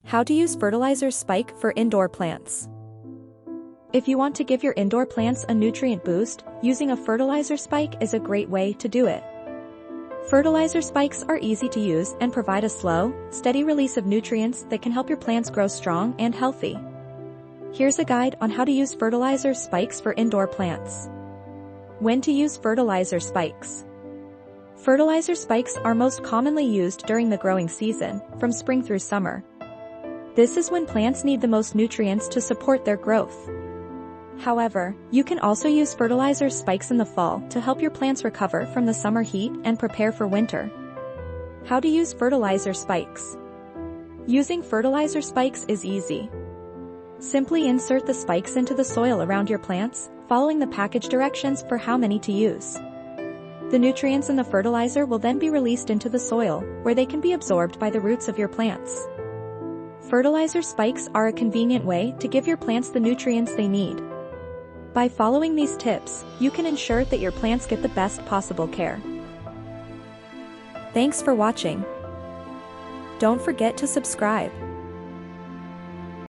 How to use fertilizer spike for indoor plants. If you want to give your indoor plants a nutrient boost, using a fertilizer spike is a great way to do it. Fertilizer spikes are easy to use and provide a slow, steady release of nutrients that can help your plants grow strong and healthy. Here's a guide on how to use fertilizer spikes for indoor plants. When to use fertilizer spikes. Fertilizer spikes are most commonly used during the growing season, from spring through summer. This is when plants need the most nutrients to support their growth. However, you can also use fertilizer spikes in the fall to help your plants recover from the summer heat and prepare for winter. How to use fertilizer spikes. Using fertilizer spikes is easy. Simply insert the spikes into the soil around your plants, following the package directions for how many to use. The nutrients in the fertilizer will then be released into the soil, where they can be absorbed by the roots of your plants. Fertilizer spikes are a convenient way to give your plants the nutrients they need. By following these tips, you can ensure that your plants get the best possible care. Thanks for watching. Don't forget to subscribe.